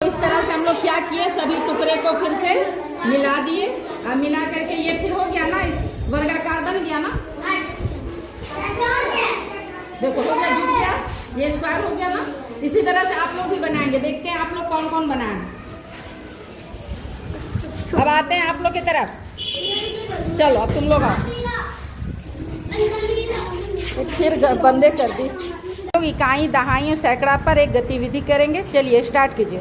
इस तरह से हम लोग क्या किए, सभी टुकड़े को फिर से मिला दिए। अब मिला करके ये फिर हो गया ना, वर्गाकार बन गया ना। देखो हो गया, जुट गया, ये स्क्वायर हो गया ना। इसी तरह से आप लोग भी बनाएंगे, देखते हैं आप लोग कौन कौन बनाए। अब आते हैं आप लोग की तरफ। चलो अब तुम लोग आओ। फिर बंदे कर दी। लोग इकाई, दहाई और सैकड़ा पर एक गतिविधि करेंगे। चलिए स्टार्ट कीजिए।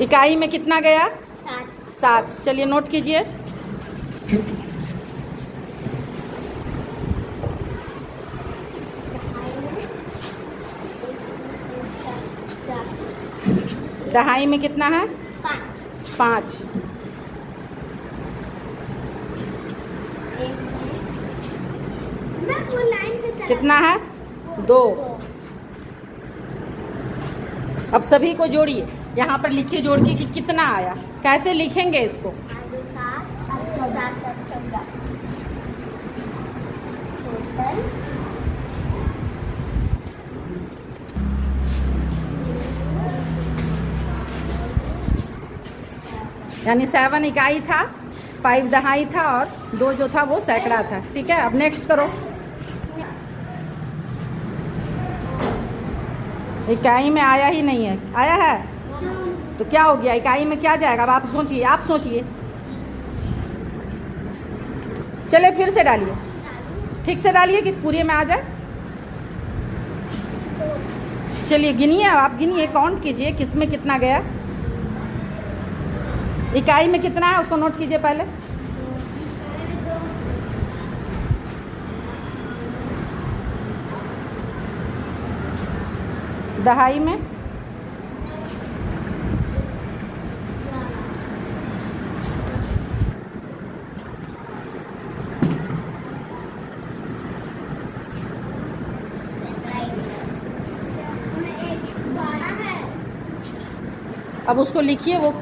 इकाई में कितना गया? 7। चलिए नोट कीजिए। दहाई में कितना है? 5। कितना है? 2। अब सभी को जोड़िए, यहाँ पर लिखिए जोड़ के कि कितना आया। कैसे लिखेंगे इसको? यानी 7 इकाई था, 5 दहाई था और 2 जो था वो सैकड़ा था। ठीक है, अब नेक्स्ट करो। इकाई में आया ही नहीं है। आया है तो क्या हो गया? इकाई में क्या जाएगा? अब आप सोचिए, आप सोचिए। चलिए फिर से डालिए, ठीक से डालिए कि पूरे में आ जाए। चलिए गिनिए, आप गिनिए, काउंट कीजिए किस में कितना गया। इकाई में कितना है उसको नोट कीजिए पहले। दहाई में अब उसको लिखिए वो।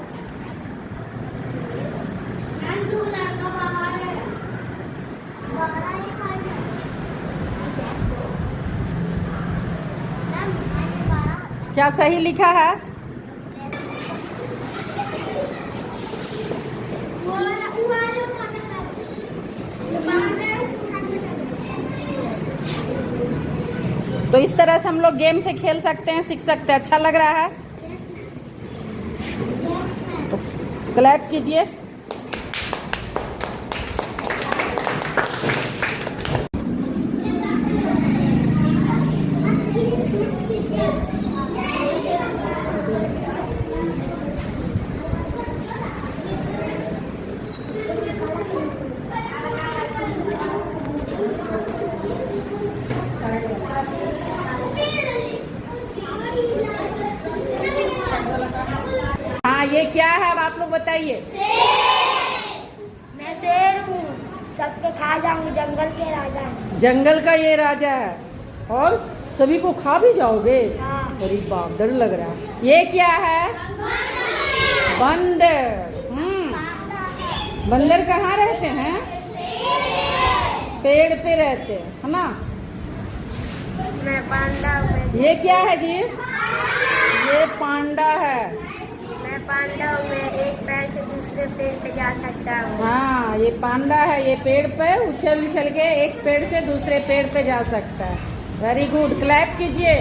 क्या सही लिखा है? तो इस तरह से हम लोग गेम से खेल सकते हैं, सीख सकते हैं। अच्छा लग रहा है तो क्लैप कीजिए। हाँ, ये क्या है अब आप लोग बताइए। मैं शेर हूँ, सबके खा जाऊंगी, जंगल के राजा हूँ। जंगल का ये राजा है और सभी को खा भी जाओगे? हाँ। अरे बाप, डर लग रहा है। ये क्या है? बंदर। बंदर कहाँ रहते हैं? पेड़ पे रहते हैं, है ना। मैं पांडा हूँ। ये क्या है जी? ये पांडा है। मैं पांडा हूँ, मैं एक पैर से दूसरे पेड़ पे जा सकता हूँ। हाँ, ये पांडा है, ये पेड़ पे उछल उछल के एक पेड़ से दूसरे पेड़ पे जा सकता है। वेरी गुड, क्लैप कीजिए।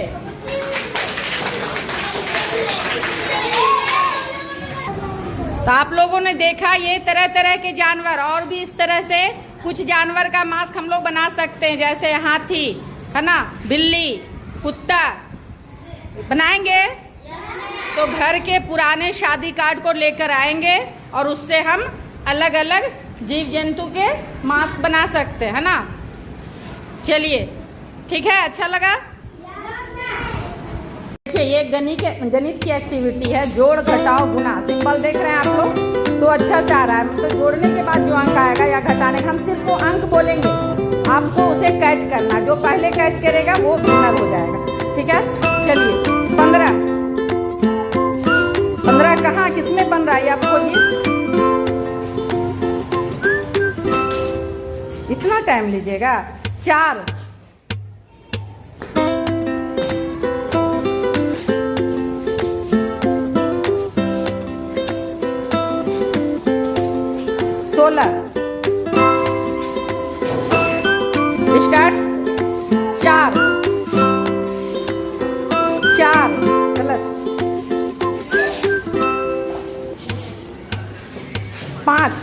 तो आप लोगों ने देखा ये तरह तरह के जानवर, और भी इस तरह से कुछ जानवर का मास्क हम लोग बना सकते हैं, जैसे हाथी, है ना, बिल्ली, कुत्ता। बनाएंगे तो घर के पुराने शादी कार्ड को लेकर आएंगे और उससे हम अलग अलग जीव जंतु के मास्क बना सकते हैं, है ना। चलिए ठीक है, अच्छा लगा। देखिए ये गणित की एक्टिविटी है, जोड़ घटाओ गुना। सिंपल देख रहे हैं आप लोग, तो अच्छा से आ रहा है। मतलब जोड़ने के बाद जो अंक आएगा या घटाने का, हम सिर्फ वो अंक बोलेंगे, आपको उसे कैच करना। जो पहले कैच करेगा वो विनर हो जाएगा। ठीक है, चलिए 15 कहाँ किसमें बन रहा है आप खोजिए। इतना टाइम लीजिएगा? 4 16 स्टार्ट। 4 गलत। 5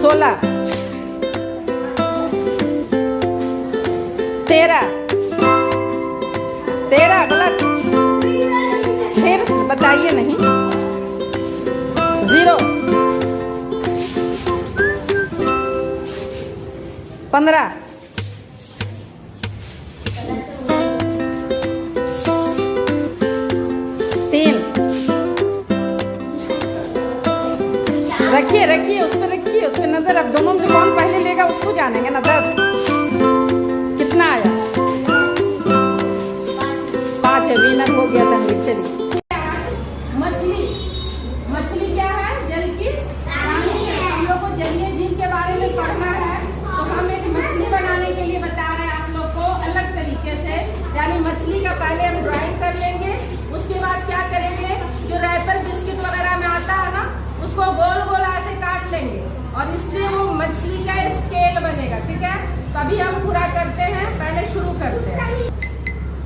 16 13 गलत। फिर बताइए नहीं। 0 15 3 रखिए उस पर नजर। अब दोनों में से कौन पहले लेगा उसको जानेंगे ना। 10 कितना आया? 5 है। विनर हो गया तनवीर। चलिए मछली क्या है? जल की प्राणी है। हम लोग को जलीय जीव के बारे में पढ़ना है, तो हम एक मछली बनाने के लिए बता रहे हैं आप लोग को अलग तरीके से। यानी मछली का पहले हम ड्राइंग कर लेंगे, उसके बाद क्या करेंगे, जो रैपर बिस्किट वगैरह में आता है ना, उसको गोल गोल ऐसे काट लेंगे और इससे वो मछली का स्केल बनेगा। ठीक है, तभी हम पूरा करते हैं। पहले शुरू करते हैं,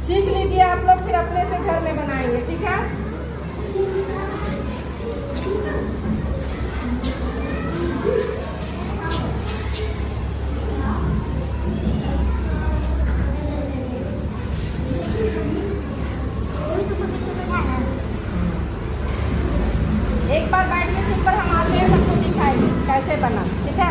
सीख लीजिए आप लोग, फिर अपने से घर में बनाएंगे। ठीक है, एक बार बैठिए सीट पर, हम आते हैं सबको दिखाएंगे कैसे बना। ठीक है,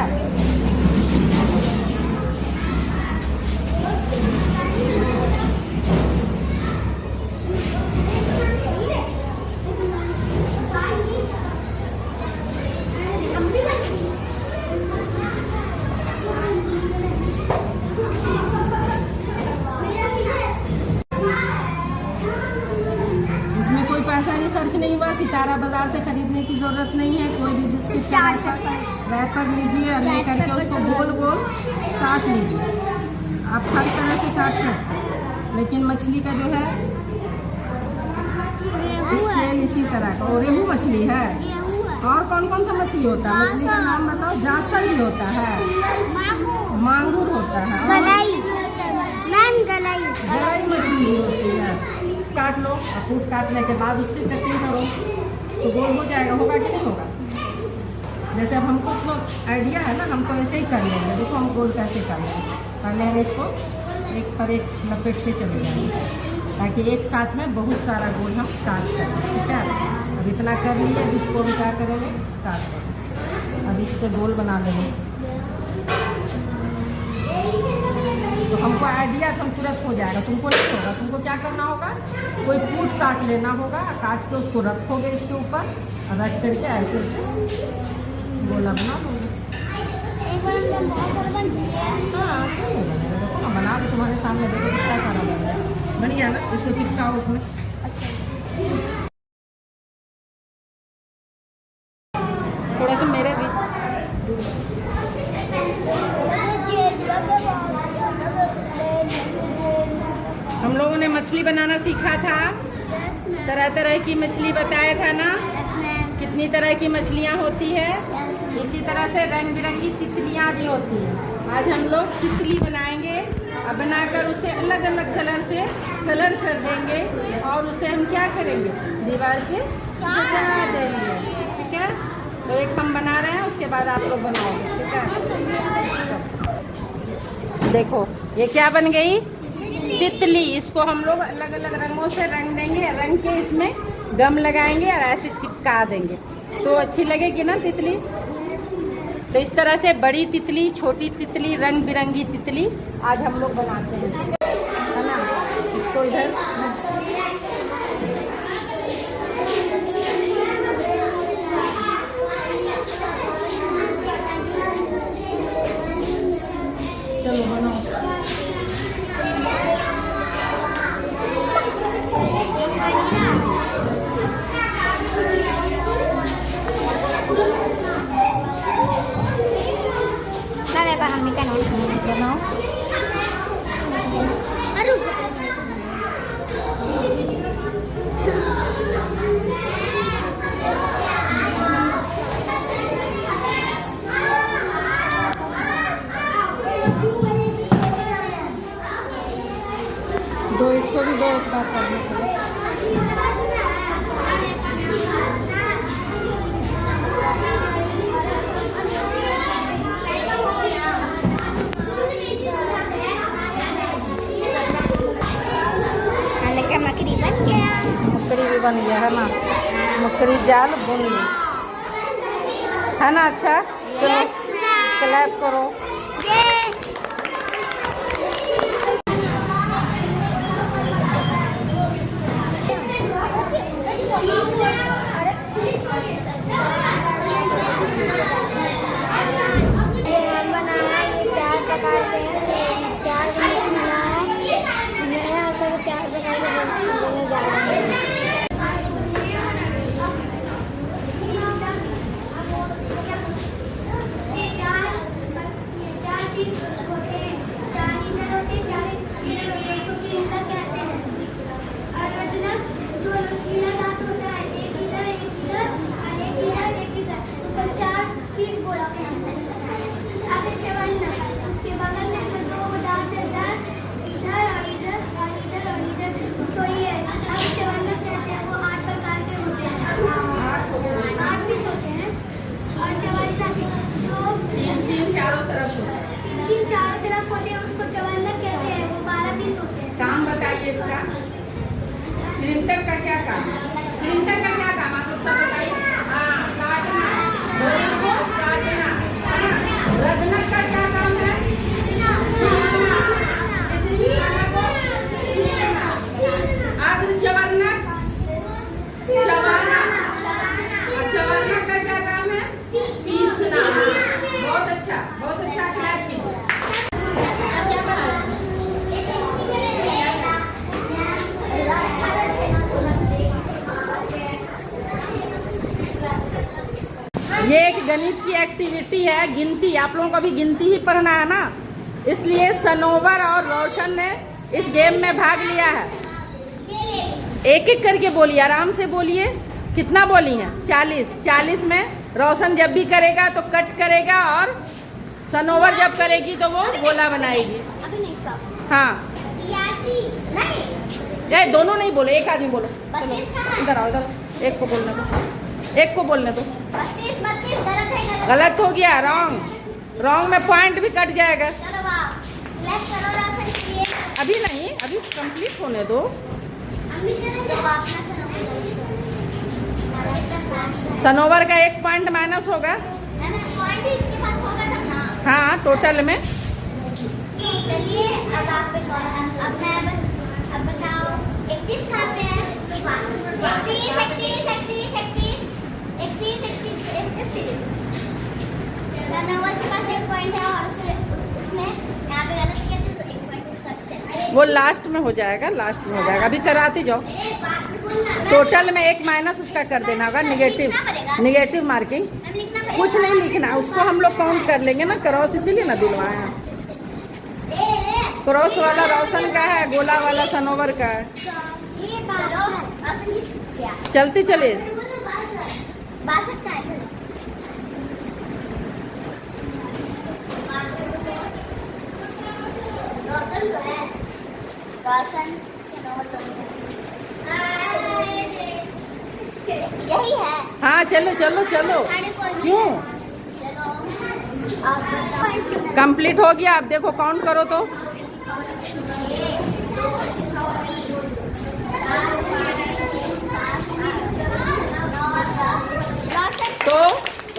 इसमें कोई पैसा नहीं खर्च नहीं हुआ। सितारा बाजार से खरीदने की जरूरत नहीं है। कोई भी बिस्किट का रैपर लीजिए और लेकर के उसको गोल गोल काट लीजिए। आप हर तरह से काट सकते हैं, लेकिन मछली का जो है स्केल इसी तरह का। और रेहू मछली है। और कौन कौन सा मछली होता है? मछली का नाम बताओ। जासल भी होता है, मांगुर होता है, गलाई मछली भी होती है। काट लो और फूट काटने के बाद उससे कटिंग करो तो गोल हो जाएगा। होगा कि नहीं होगा? जैसे अब हमको तो आइडिया है ना, हमको ऐसे ही कर लेंगे। देखो हम गोल कैसे कर लेंगे। पहले हम इसको एक पर एक लपेट के चले जाएंगे ताकि एक साथ में बहुत सारा गोल हम काट सकें। ठीक है, अब इतना कर लिए, अब इसको हम क्या करेंगे, काट देंगे। अब इससे गोल बना लेंगे। तो हमको आइडिया तो तुरंत हो जाएगा, तुमको नहीं होगा। तुमको क्या करना होगा, कोई फूट काट लेना होगा, काट के उसको रखोगे इसके ऊपर और रख करके ऐसे ऐसे गोला बना लोगे। हाँ, देखो ना बना दो तुम्हारे सामने, देखो कितना सारा बन गया ना। इसको चिपकाओ उसमें। थोड़ा सा मेरे भी हम लोगों ने मछली बनाना सीखा था। तरह तरह की मछली बताया था ना, कितनी तरह की मछलियाँ होती है। इसी तरह से रंग बिरंगी तितलियाँ भी होती हैं। आज हम लोग तितली बनाएंगे और बनाकर उसे अलग अलग कलर से कलर कर देंगे और उसे हम क्या करेंगे, दीवार पे सजा देंगे। ठीक है, तो एक हम बना रहे हैं, उसके बाद आप लोग बनाओगे। ठीक है, देखो ये क्या बन गई, तितली। इसको हम लोग अलग अलग रंगों से रंग देंगे, रंग के इसमें गम लगाएंगे और ऐसे चिपका देंगे तो अच्छी लगेगी ना तितली। तो इस तरह से बड़ी तितली, छोटी तितली, रंग बिरंगी तितली आज हम लोग बनाते हैं। है ना, इसको इधर चलो बनाओ। बनाओ। दो इसको भी दो एक बार करने के लिए। मकड़ी बन गया। मकड़ी भी बन गया है ना, मकड़ी जाल बुन ली है ना। अच्छा चलो क्लैप करो। काम बताइए इसका। प्रिंटर का क्या काम है? प्रिंटर का क्या काम आप लोग सब बताइए। हाँ, काटना, बोरिंग को काटना, है ना। रदनक का क्या काम है? छीलना, किसी भी खाना को छीलना। आद्र चवर्णक, चबाना, और चवर्णक का क्या काम है? पीसना। बहुत अच्छा, बहुत अच्छा। क्लैप कीजिए। ये एक गणित की एक्टिविटी है, गिनती। आप लोगों को भी गिनती ही पढ़ना है ना, इसलिए सनोवर और रोशन ने इस गेम में भाग लिया है। एक एक करके बोलिए, आराम से बोलिए। कितना बोली हैं? 40। 40 में रोशन जब भी करेगा तो कट करेगा, और सनोवर जब करेगी तो वो गोला बनाएगी। हाँ, ये दोनों नहीं बोलो, एक आदमी बोलो। इधर आओ, इधर। एक को बोलने दो, एक को बोलने दो। 32 गलत हो गया, रॉन्ग। रॉन्ग में पॉइंट भी कट जाएगा। अभी नहीं, अभी कंप्लीट होने दो। सनोवर का 1 पॉइंट माइनस होगा। हाँ, टोटल में। चलिए अब आप अब बताओ 31 कहाँ पे है? 31। सनोवर के पास 1 पॉइंट है और उसने यहाँ पे गलत किया तो 1 पॉइंट उसका। वो लास्ट में हो जाएगा, लास्ट में हो जाएगा। अभी कराते जाओ। टोटल में 1 माइनस उसका कर देना होगा, निगेटिव मार्किंग। कुछ नहीं लिखना, उसको हम लोग काउंट कर लेंगे ना। क्रॉस इसीलिए ना दिलवाए हैं। क्रॉस वाला रोशन का है, गोला वाला सनोवर का है। चलते चलिए। यही है। हाँ, चलो चलो चलो। क्यों? कंप्लीट हो गया। आप देखो, काउंट करो तो। तो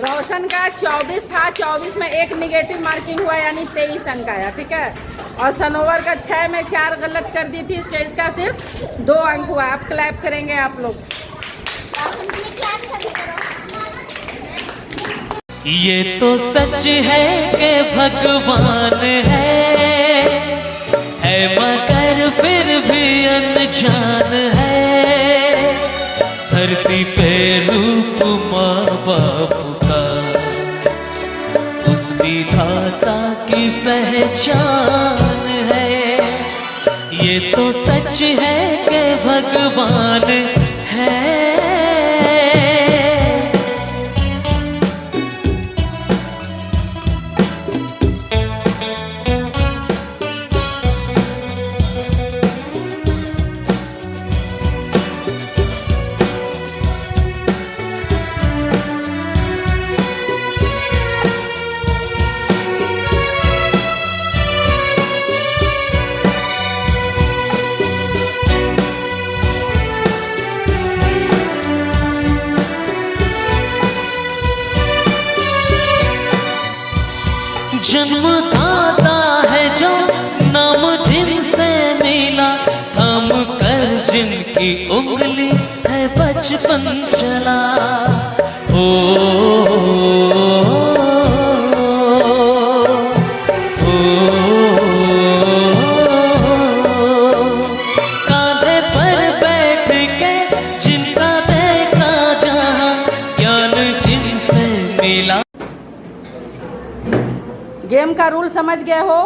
रोशन का 24 था, 24 में 1 निगेटिव मार्किंग हुआ, यानी 23 अंक आया। ठीक है। और सनोवर का 6 में 4 गलत कर दी थी, इसलिए इसका सिर्फ 2 अंक हुआ। आप क्लैप करेंगे आप लोग। ये तो सच है कि भगवान है मगर फिर भी अनजान है। धरती पे रूप माँ बाप का, उसकी विधाता की पहचान है। ये तो सच है कि भगवान है। जन्मदाता है जो नाम जिनसे मिला, थाम कर जिनकी उंगली है बचपन चला। ओ, कांधे पर बैठ के जिनका देखा जहां, ज्ञान जिनसे मिला। गेम का रूल समझ गए हो?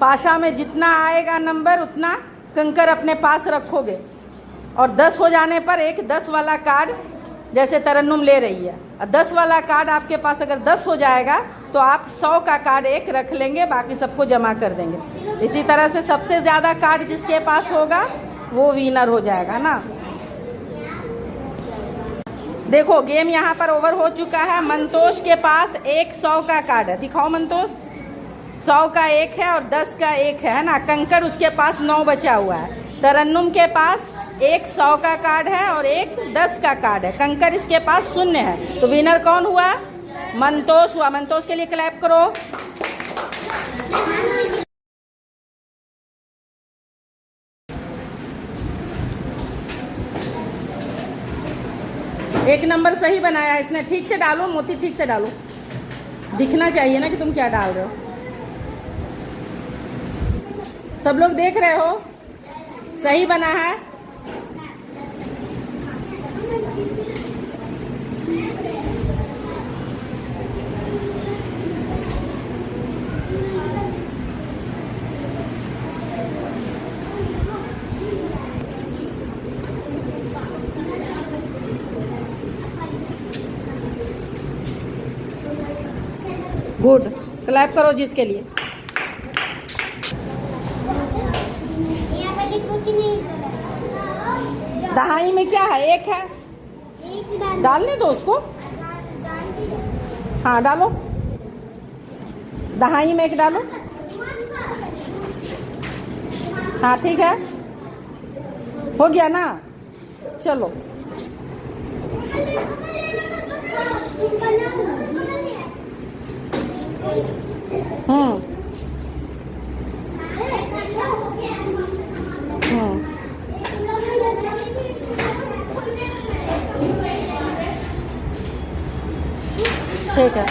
पाशा में जितना आएगा नंबर उतना कंकर अपने पास रखोगे, और 10 हो जाने पर एक 10 वाला कार्ड, जैसे तरन्नुम ले रही है, 10 वाला कार्ड आपके पास अगर 10 हो जाएगा तो आप 100 का कार्ड एक रख लेंगे, बाकी सबको जमा कर देंगे। इसी तरह से सबसे ज़्यादा कार्ड जिसके पास होगा वो विनर हो जाएगा ना। देखो गेम यहाँ पर ओवर हो चुका है। मंतोष के पास एक 100 का कार्ड है, दिखाओ मंतोष। 100 का एक है और 10 का एक है ना। कंकर उसके पास 9 बचा हुआ है। तरन्नुम के पास एक 100 का कार्ड है और एक 10 का कार्ड है। कंकर इसके पास 0 है। तो विनर कौन हुआ? मंतोष हुआ। मंतोष के लिए क्लैप करो। एक नंबर सही बनाया है इसने। ठीक से डालो मोती, ठीक से डालो, दिखना चाहिए ना कि तुम क्या डाल रहे हो। सब लोग देख रहे हो? सही बना है। गुड, क्लैप करो जिसके लिए। दहाई में क्या है? एक है, डालने दो उसको। हाँ डालो, दहाई में एक डालो। हाँ ठीक है, हो गया ना। चलो ठीक है।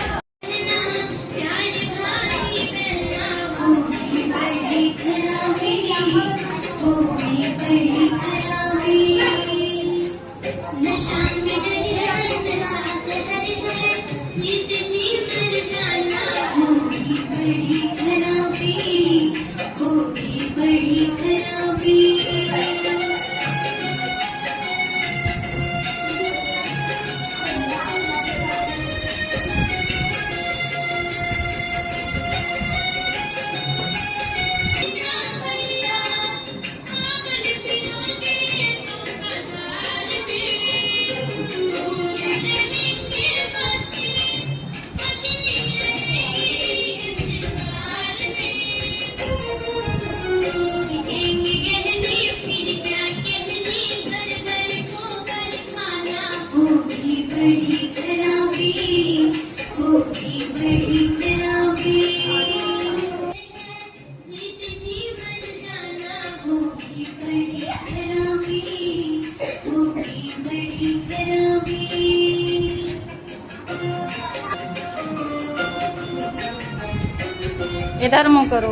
इधर मुंह करो।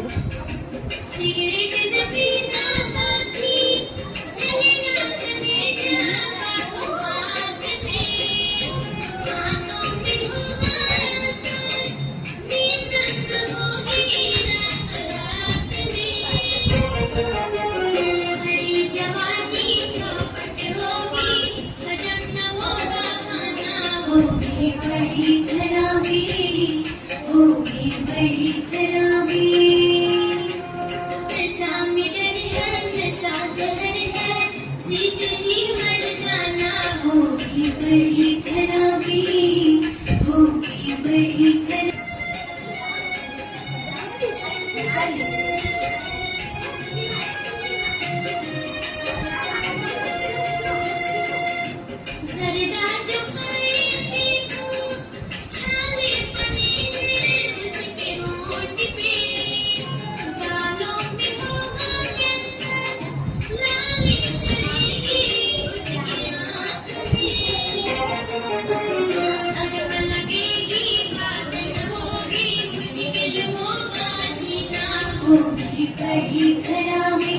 होगी बड़ी खराबी,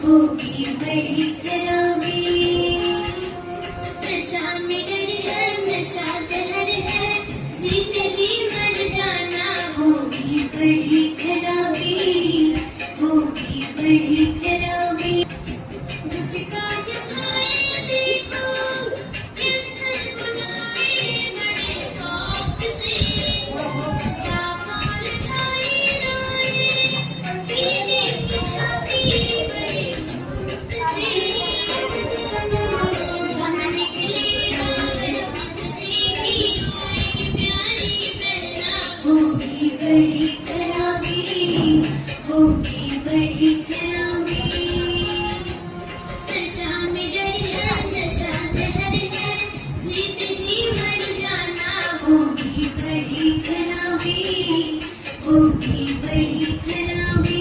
होगी बड़ी खराबी। नशा में डर है, नशा जहर है, जीते जी मर जाना। होगी बड़ी खराबी, होगी बड़ी खराबी। गुटखा जो खाए देखो, कैंसर बुलाए बड़े शौक से। क्या माल ठाई लाए, पीने की छाती बड़ी भूख से। कहाँ निकलेगा सजेगी, होएगी प्यारी बहना। होगी बड़ी खराबी, होगी बड़ी खराबी। नशा में डर है, नशा जहर है, जीते जी मर जाना। होगी बड़ी खराबी, होगी बड़ी खराबी।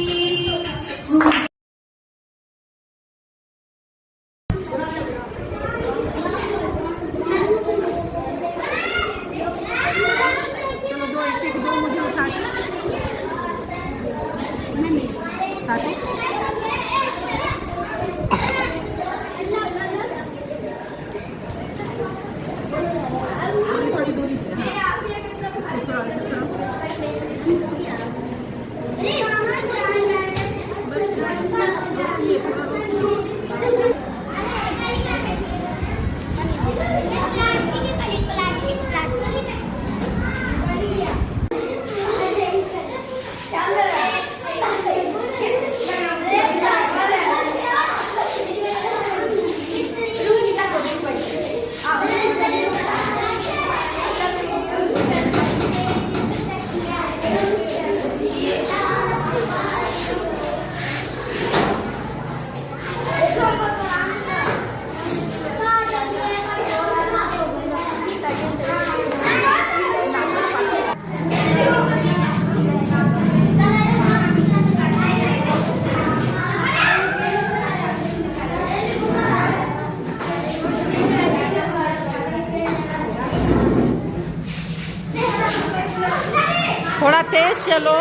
थोड़ा तेज चलो।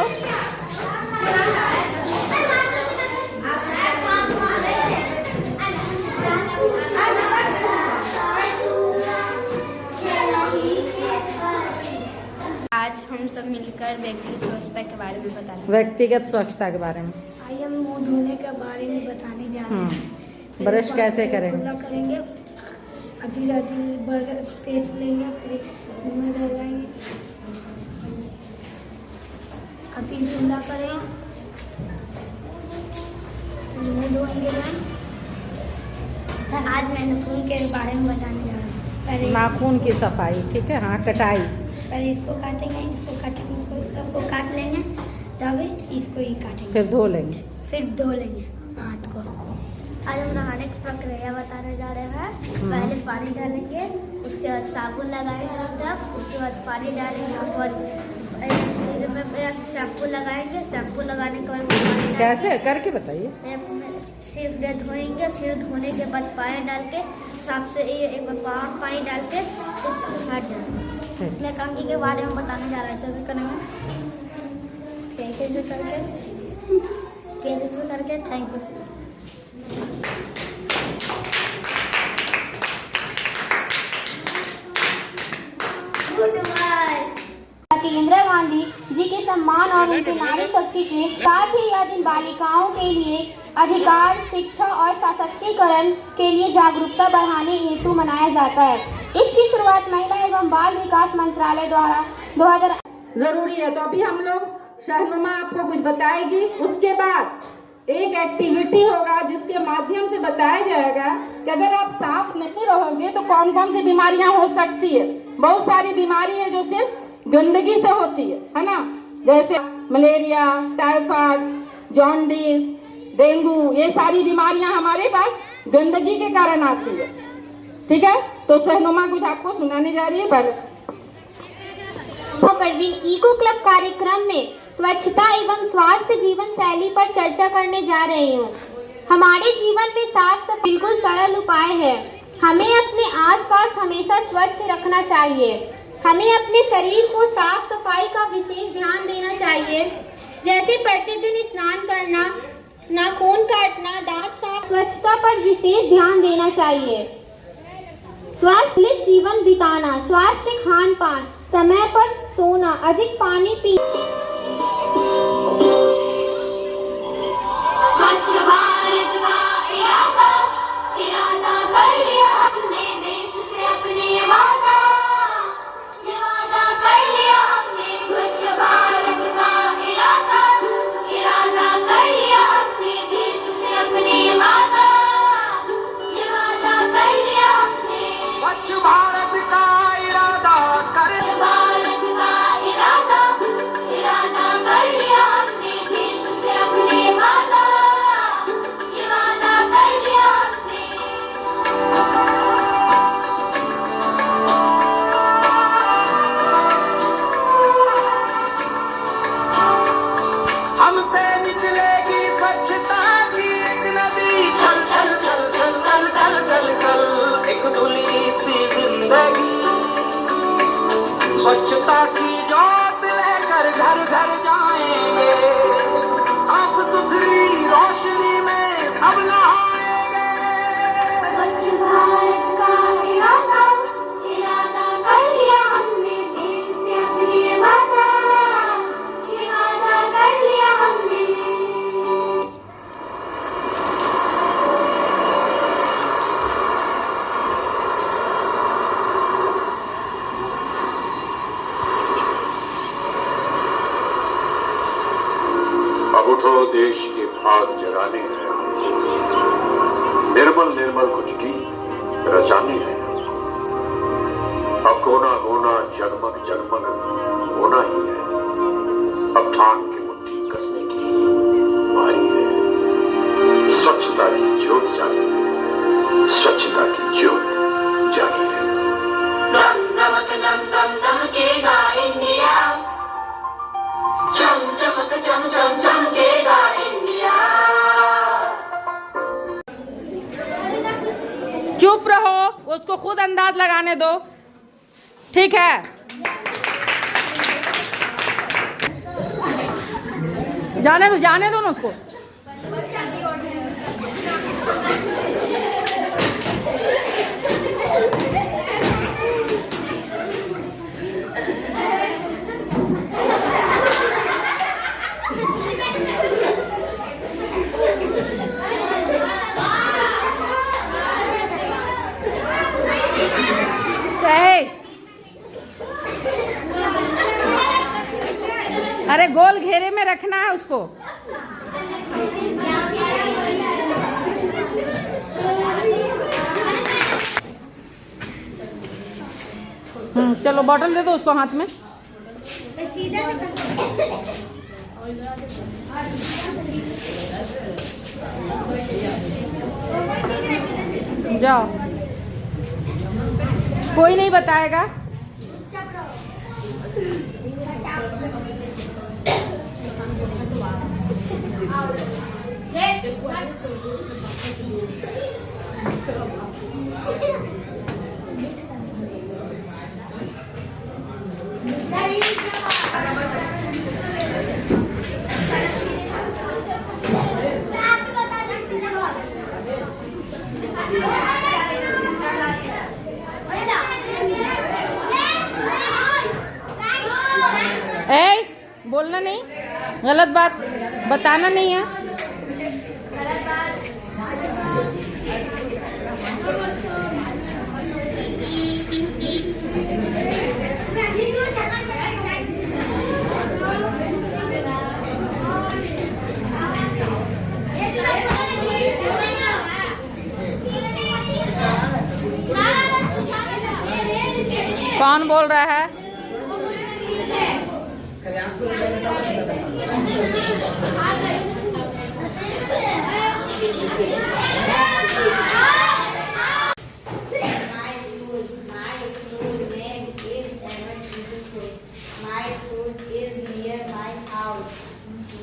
आज हम सब मिलकर व्यक्तिगत स्वच्छता के बारे में बताएंगे। व्यक्तिगत स्वच्छता के बारे में आइए हम मुंह धोने के बारे में बताने जा रहे हैं। फिर ब्रश कैसे पानी करेंगे? कुल्ला करेंगे। अभी ब्रश पेस्ट लेंगे, फिर मुंह में लगाएंगे। अभी कुल्ला करेंगे, मुंह धोएंगे। आज मैं नाखून के बारे में बताने जा रहा हूँ। पहले नाखून की सफाई, ठीक है। हाँ, कटाई। पहले इसको काटेंगे, इसको सबको काट लेंगे, तब इसको ही काटेंगे। फिर धो लेंगे। फिर धो लेंगे हाथ को। आज हम नहाने की प्रक्रिया बताने जा रहे हैं। पहले पानी डालेंगे, उसके बाद साबुन लगाएंगे तब, उसके बाद पानी डालेंगे, उसके बाद शैम्पू लगाएंगे। शैम्पू लगाने के बाद कैसे करके बताइए। सिर धोएंगे, सिर धोने के बाद पानी डाल के साफ से एक बार पानी डाल के उसको हाथ डालेंगे। मैं कंघी के बारे में बताने जा रहा है। कैसे करेंगे, कैसे करके थैंक यू। इंदिरा गांधी जी के सम्मान और उनके नारी शक्ति के साथ ही यह दिन बालिकाओं के लिए अधिकार, शिक्षा और सशक्तिकरण के लिए जागरूकता बढ़ाने हेतु मनाया जाता है। इसकी शुरुआत महिला एवं बाल विकास मंत्रालय द्वारा 2000 जरूरी है। तो अभी हम लोग शहनुमा आपको कुछ बताएगी, उसके बाद एक एक्टिविटी होगा जिसके माध्यम से बताया जाएगा कि अगर आप साफ नहीं रहोगे तो कौन कौन सी बीमारियां हो सकती है। बहुत सारी बीमारी है जो सिर्फ गंदगी से होती है ना। जैसे मलेरिया, टाइफाइड, जॉन्डिस, डेंगू, ये सारी बीमारियां हमारे पास गंदगी के कारण आती है। ठीक है, तो सहनुमा कुछ आपको सुनाने जा रही है। पहले परवीन इको क्लब कार्यक्रम में स्वच्छता एवं स्वास्थ्य जीवन शैली पर चर्चा करने जा रही हूँ। हमारे जीवन में साफ सफाई बिल्कुल सरल उपाय है। हमें अपने आसपास हमेशा स्वच्छ रखना चाहिए। हमें अपने शरीर को साफ सफाई का विशेष ध्यान देना चाहिए, जैसे प्रतिदिन स्नान करना, नाखून काटना, दांत साफ। स्वच्छता पर विशेष ध्यान देना चाहिए। स्वास्थ्य जीवन बिताना, स्वास्थ्य खान पान, समय पर सोना, अधिक पानी पी। स्वच्छ भारत का इरादा कर लिया हमने, देश से अपने वादा कर लिया हमने। स्वच्छ भारत का इरादा कर लिया हमने, देश से अपने वादा कर लिया हमने। स्वच्छ भारत का इरादा कर भारत का इरादा कर लिया हमने, देश से अपने वादा कर लिया हमने। हमसे निकलेगी स्वच्छता की एक नदी, चल चल चल चल चल चल चल चल, एक धुली सी जिंदगी। स्वच्छता की जोत लेकर घर घर जाएंगे, साफ सुथरी रोशनी में सब नहाएंगे। स्वच्छ भारत का इरादा कर लिया हमने, देश से अपने वादा कर लिया हमने। अब उठो, देश के भाग जगाने हैं, निर्मल निर्मल कुछ गीत रचाने हैं। अब कोना कोना जगमग जगमग होना ही है। अब ठान की मुट्ठी कसने की बारी है। स्वच्छता की ज्योत जागी है, स्वच्छता की ज्योत जागी है। दम दमक दम दम दमकेगा इंडिया, चम चमक चम चम चमकेगा इंडिया। चुप रहो, उसको खुद अंदाज लगाने दो। ठीक है, जाने दो ना उसको। अरे गोल घेरे में रखना है उसको। चलो बॉटल दे दो उसको हाथ में। जाओ, कोई नहीं बताएगा। बोलना नहीं, गलत बात बताना नहीं है। कौन बोल रहा है? My school name is Evan School. My school is near my house.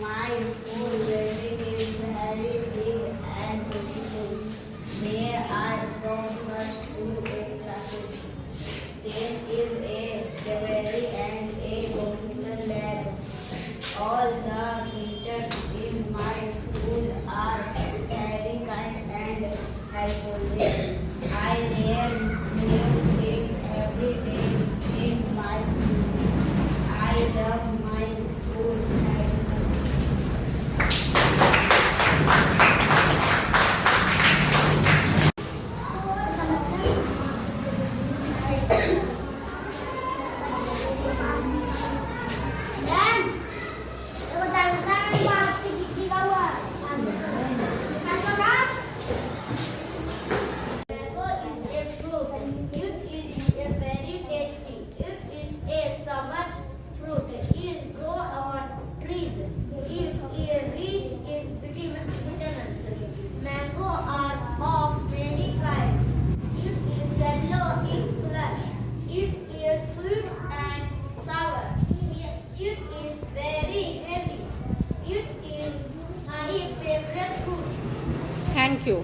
My school building is very big and beautiful. There are from first to eighth classes. There is a library and a computer lab. All the teachers in my school are very kind and helpful. I learn new things every day in my school. I love my school very much. Mango is a fruit. It is a very tasty. It is a summer fruit. It grows on trees. It is rich in vitamins. Mango are of many kinds. It is yellow in color. It is sweet and sour. It is very healthy. It is my favorite fruit. Thank you.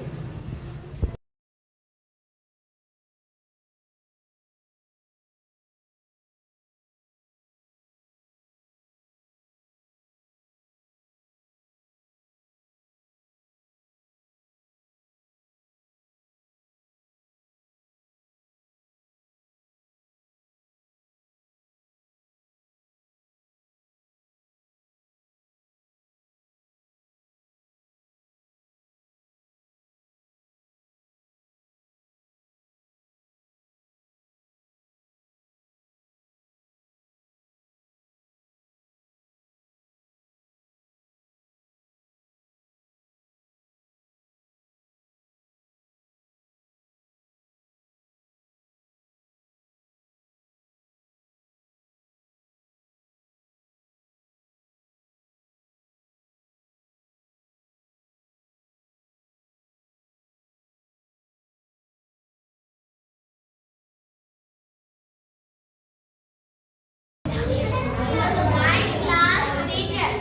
My class teacher,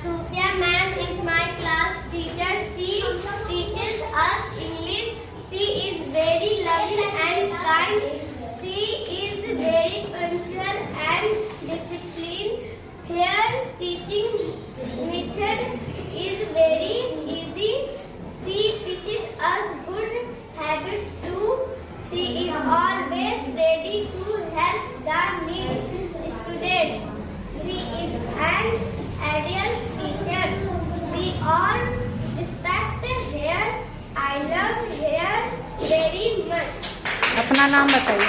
Sufia ma'am is my class teacher. She teaches us English. She is very loving and kind. She is very punctual and disciplined. Her teaching method is very easy. She teaches us good habits too. She is always ready to help the needy students. She is an ideal teacher. We all respect her. I love her very much. अपना नाम बताइए।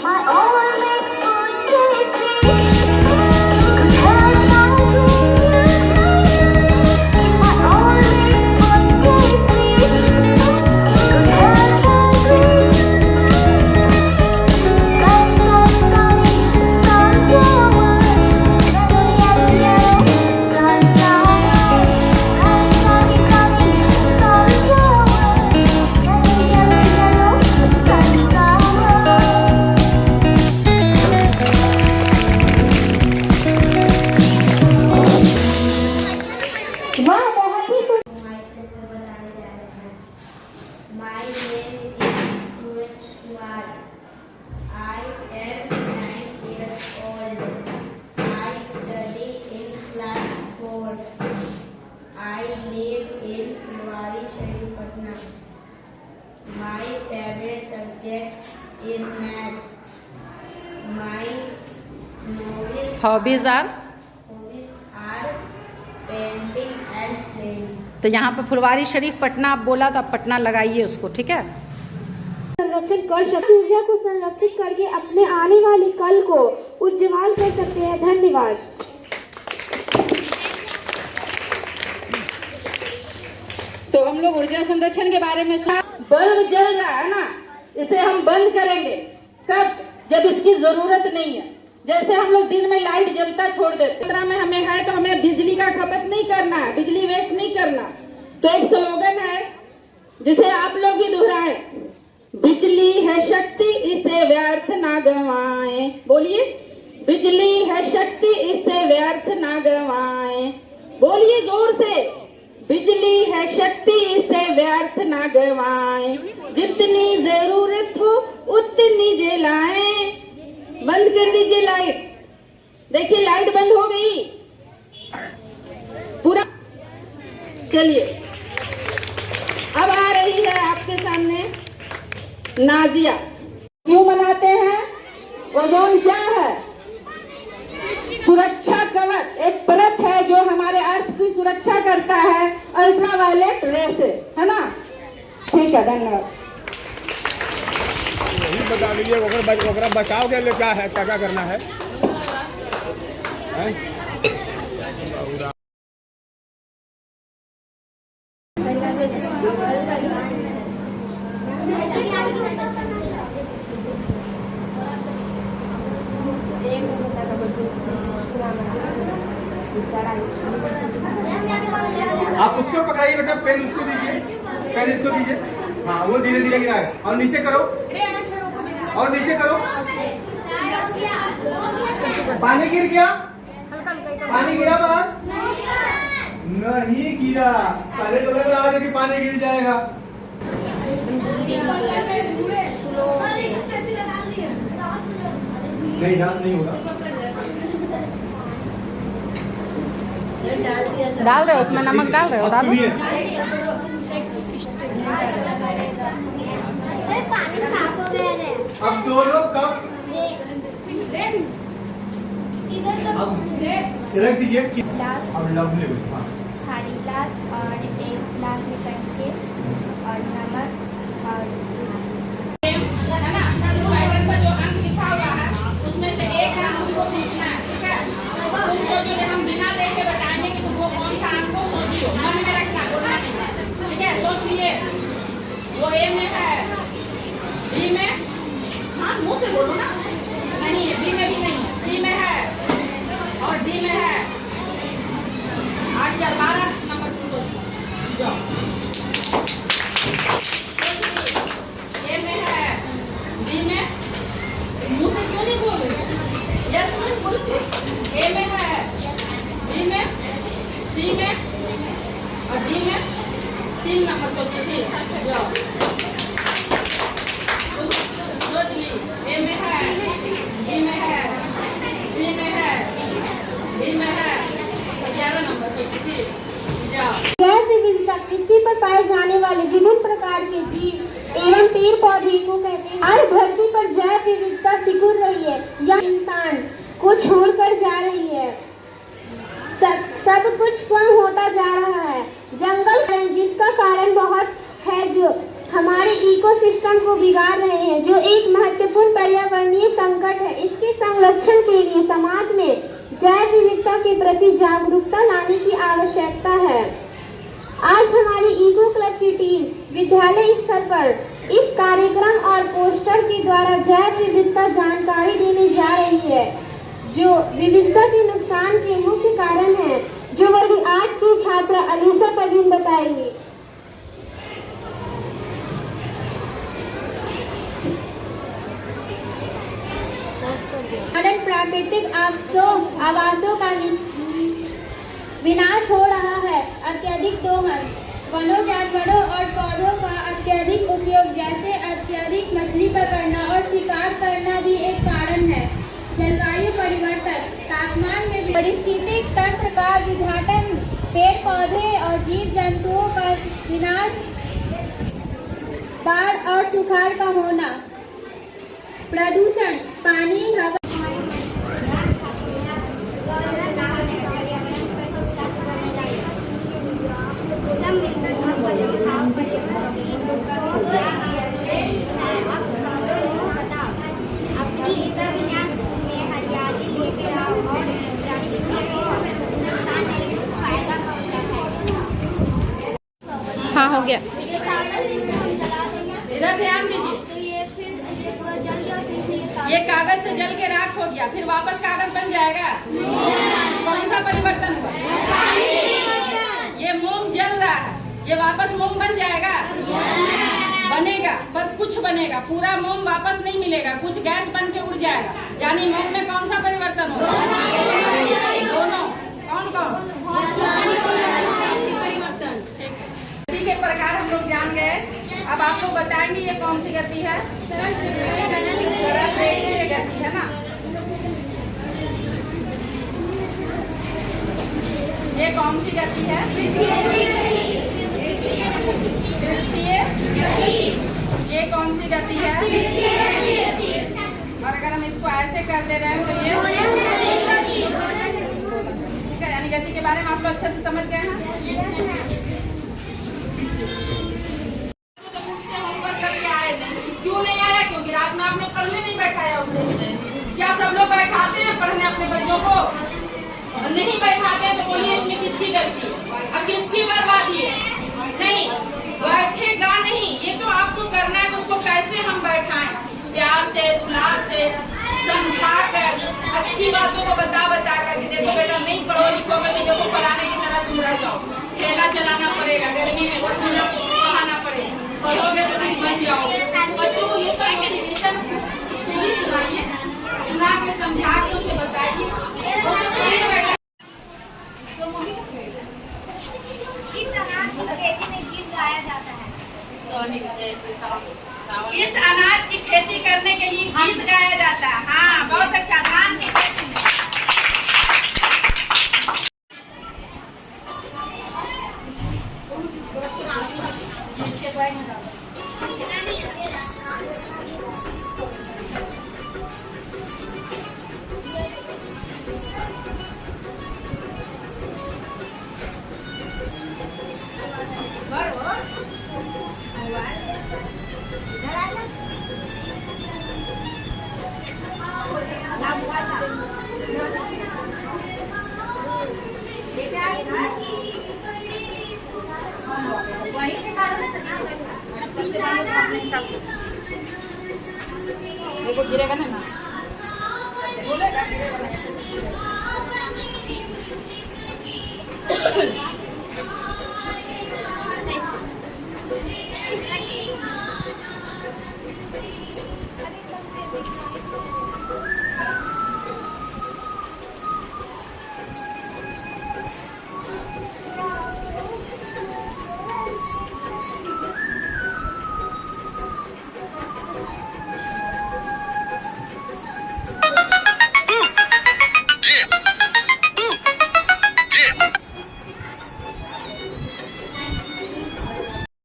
My own subject is math. My hobbies are hobbies are painting and playing. तो यहाँ पे फुलवारी शरीफ पटना आप बोला तो आप पटना लगाइए उसको, ठीक है। संरक्षण कर सकते, ऊर्जा को संरक्षित करके अपने आने वाले कल को उज्जवल कर सकते हैं। धन्यवाद। तो हम लोग ऊर्जा संरक्षण के बारे में बल्ब जल रहा है ना, इसे हम बंद करेंगे कब? जब इसकी जरूरत नहीं है। जैसे हम लोग दिन में लाइट जलता छोड़ देते, खतरा में हमें है तो हमें बिजली का खपत नहीं करना है, बिजली वेस्ट नहीं करना। तो एक स्लोगन है जिसे आप लोग भी दोहराएं, बिजली है शक्ति इसे व्यर्थ ना गवाएं। बोलिए, बिजली है शक्ति इसे व्यर्थ ना गवाएं। बोलिए जोर से, बिजली है शक्ति इसे व्यर्थ ना गवाएं। जितनी जरूरत हो उतनी जलाएं। बंद कर दीजिए लाइट। देखिए लाइट बंद हो गई पूरा। चलिए अब आ रही है आपके सामने नाजिया। क्यों मनाते हैं? ओजोन क्या है? सुरक्षा कवच, एक परत है जो हमारे अर्थ की सुरक्षा करता है अल्ट्रावायलेट रे से, है ना? ठीक है, धन्यवाद। यही बता दीजिए ओकरा बचाव के लिए क्या है, क्या करना है? आप उसको पकड़ाइए बेटा, पेन उसको दीजिए, पेन इसको दीजिए। हाँ, वो धीरे धीरे गिराए और नीचे करो, और नीचे करो। पानी गिर गया? पानी गिरा बाहर? नहीं गिरा। पहले तो लग रहा था कि पानी गिर जाएगा। नहीं, दांत नहीं होगा। डाल रहे हो उसमें नमक, डाल रहे हो? डाल सुनिए, पानी साफ हो गया है। अब दोनों कप अब रख दीजिए। अब लवली हुई। हाँ, खाली ग्लास और एक ग्लास में कच्चे और नमक और है ना? इस पैटर्न पर जो अंक लिखा हुआ है उसमें से एक अंक तुमको सोचना है, ठीक है? तुम सोचो कि हम बिना देख के बताएंगे कि तुमको कौन सा अंक को सोचियो, मन में रखना, बोलना नहीं, ठीक है? सोच लिए वो ए में है, बी में, हाँ मुंह से बोलो ना, नहीं है, बी में भी नहीं, सी में है और डी में है। 8 4 12 नंबर तुम सोचो, जाओ। ए में है, बी में, मुंह से क्यों नहीं बोल रहे? यस में बोलते। ए में है, बी में, सी में और डी में। 3 नंबर सोचिए, ठीक, जाओ। सोच ली, ए में है, बी में है, सी में है, डी में है, 11 नंबर सोचिए, ठीक, जाओ। जैव विविधता पृथ्वी पर पाए जाने वाले विभिन्न प्रकार के जीव एवं पेड़ पौधे को कहते हैं। आज धरती पर जैव विविधता सिकुड़ रही है या इंसान को छोड़कर जा रही है। सब कुछ कम होता जा रहा है। जंगल है जिसका कारण बहुत है जो हमारे इकोसिस्टम को बिगाड़ रहे हैं, जो एक महत्वपूर्ण पर्यावरणीय संकट है। इसके संरक्षण के लिए समाज में जैव विविधता के प्रति जागरूकता लाने की आवश्यकता है। आज हमारी इको क्लब की टीम विद्यालय स्तर पर इस कार्यक्रम और पोस्टर के द्वारा जैव विविधता जानकारी देने जा रही है, जो विविधता के नुकसान के मुख्य कारण है, जो वर्ग 8 की छात्रा अलीसा परवीन बताएगी। प्राकृतिक आवासों का विनाश हो रहा है। अत्यधिक दोहन, वनों, जानवरों और पौधों का अत्यधिक उपयोग जैसे अत्यधिक मछली पकड़ना और शिकार करना भी एक कारण है। जलवायु परिवर्तन, तापमान में पारिस्थितिक तंत्र का विघटन, पेड़ पौधे और जीव जंतुओं का विनाश, बाढ़ और सुखाड़ का होना, प्रदूषण पानी, हवा। सब मिलकर बहुत पसंद बताओ अपनी इस विनाश में हरियाली लेकर आओ और प्रकृति को नुकसान नहीं फायदा पहुंचाता है। हाँ, हो गया। ये कागज इसमें हम जला देंगे इधर ध्यान दीजिए। तो ये फिर जल गया, फिर से ये कागज से जल के राख हो गया, फिर वापस कागज बन जाएगा। कौन सा परिवर्तन हुआ? ये मोम जल रहा है, ये वापस मोम बन जाएगा? बनेगा, पर कुछ बनेगा, पूरा मोम वापस नहीं मिलेगा, कुछ गैस बन के उड़ जाएगा। यानी मोम में कौन सा परिवर्तन होगा? दोनों। कौन कौन? गति के प्रकार हम लोग जान गए। अब आपको बताएंगे ये कौन सी गति है? सरल रेखीय गति है ना। ये कौन सी गति है? तृतीय। ये कौन सी गति है? और अगर हम इसको ऐसे कर दे रहे हैं तो ये ठीक है। यानी गति के बारे में आप लोग अच्छे से समझ गए हैं। तो पूछते होमवर्क करके आए नहीं, क्यों नहीं आया? क्योंकि रात में आपने पढ़ने नहीं बैठाया उसे। क्या सब लोग बैठाते हैं पढ़ने अपने बच्चों को? नहीं बैठाते हैं तो बोलिए इसमें किसकी गलती है और किसकी बर्बादी है? नहीं बैठेगा नहीं, ये तो आपको करना है। उसको कैसे हम बैठाएं? प्यार से, दुलार से समझा कर, अच्छी बातों को बता कर कि देखो बेटा नहीं पढ़ो लिखोगे तो देखो फलाने की तरह तुम रह जाओ, ठेला चलाना पड़ेगा, गर्मी में पसीना बहाना पड़ेगा, पढ़ोगे तो नहीं बन जाओगे। बच्चों को ये सब मोटिवेशन स्टोरी सुनाइए, सुना के समझा के उसे बताइए। किस अनाज की खेती में गीत गाया जाता है? किस अनाज की खेती करने के लिए गीत गाया जाता है? हाँ, बहुत अच्छा। धान की खेती। देखो गिरेगा ना, बोलेगा गिरेगा।